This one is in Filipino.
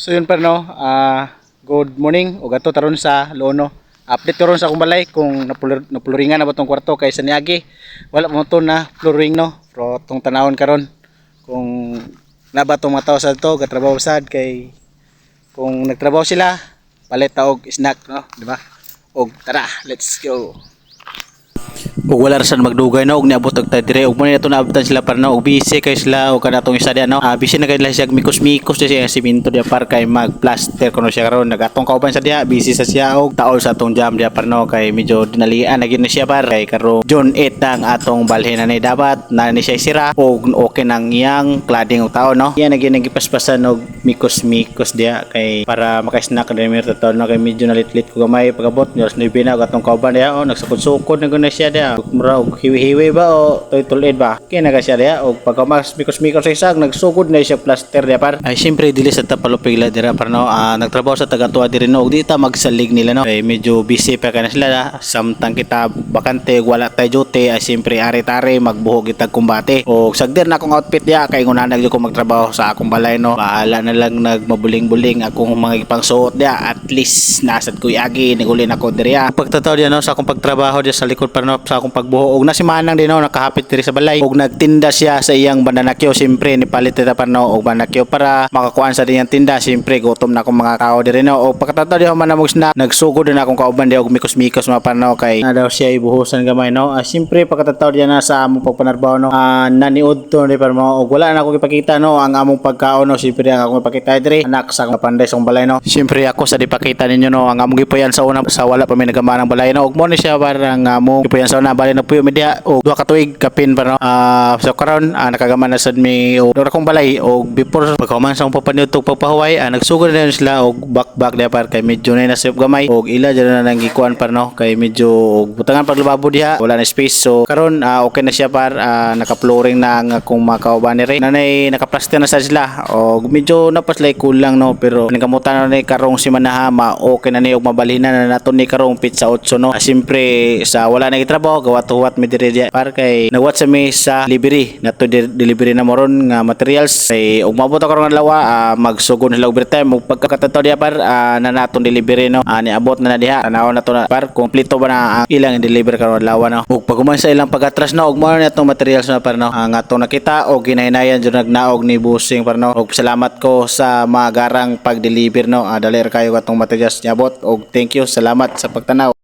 So yun pa no, good morning o gato taron sa Lono. Update karon sa akong balay kung napuluringan na ba tong kwarto kay sa niagi. Wala mo to na flooring no. Pero tong tanawon karon kung naba tong mga tao sa to gatrabaho sad kay kung nagtrabaho sila palit ta og snack no, di ba? Og tara, let's go. Ug wala ra sad magdugay no og niabot og tay dire ug mo na to naabutan sila para no og busy kay sila og kanatong isa diha no busy na kay siya mikos-mikos siya simento diha par kay magplaster kuno siya karon nagatong kauban sa diha busy sa siya og taol sa atong jam diha par no kay medyo dinalian na gyud na siya par kay karon June 8 ang atong balhin na ni dapat na ni siya sira og okay nang iyang cladding og taon no iya na gyud nagipaspasan og mikos-mikos diha kay para maka-snack na mi taon no kay medyo nalit-lit ko gamay pagabot niya sa bina og atong kauban diha oh nagsukod-sukod na gyud na siya diha mura og hiwi-hiwi ba o tulid ba kaya naga siya diya og pagkamas mikos-mikos sa isang nagsugod na siya plaster diya par ay siyempre dili sa tapalupigla dira par no nagtrabaho sa tagatuwa diri no og di ta magsalig nila no ay medyo busy pa kana sila samtang kita bakante wala tay duty ay siyempre ari-tari magbuhog kita kumbate og sagder na akong outfit diya kay ngunanag ko magtrabaho sa akong balay no bahala na lang nagmabuling-buling akong mga ipangsuot diya at least nasad ko agi nigulin ako diriya pagtataw diya no sa akong pagtrabaho diya sa likod par no sa akong pagbuho og nasimanang din no nakahapit diri sa balay og nagtinda siya sa iyang bananakyo siyempre ni palit ta pa no og bananakyo para makakuan sa diyang tinda siyempre gutom na akong mga tao diri no og pagkatataw di man namog snack nagsugod din akong kauban di og mikos-mikos mapano kay na daw siya ibuhusan gamay no siyempre pagkatataw di na sa among pagpanarbaho no naniud to di para mo og wala na ako ipakita no ang among pagkaon no siyempre ang akong ipakita diri anak sa panday sa balay no siyempre ako sa dipakita ninyo no ang among gipuyan sa una sa wala pa may nagamanang balay no og mo ni siya parang among gipuyan sa una balay na puyo media og duha ka tuig kapin pa no so karon nakagaman na sad mi og dura kong balay og before pagkaman sa akong papaniud og pagpahuway nagsugod na sila og back diha par kay medyo na nasip gamay og ila dyan na nang gikuan par no kay medyo og butangan pag lababo diha wala na space so karon okay na siya par naka-flooring na ang akong makauban ni nanay naka-plaster na sa sila og medyo napaslay kulang no pero nagamutan na ni karong si manahama okay na ni og mabalhinan na naton ni karong pizza 8 no siyempre sa wala na gitrabaho gawa tuwat mi diri diya par kay nagwat sa mi sa delivery nato delivery na moron nga materials kay ug mabot ako nga lawa magsugod sila overtime ug pagkakataw diya par na naton delivery no niabot na diha tanaw na to na par kompleto ba na ilang deliver karon lawa no ug paghuman sa ilang pagatras no ug mao na atong materials na par no ang atong nakita og ginahinayan jud nagnaog ni busing par no ug salamat ko sa magarang pag-deliver no dali kayo atong materials niabot og thank you salamat sa pagtanaw.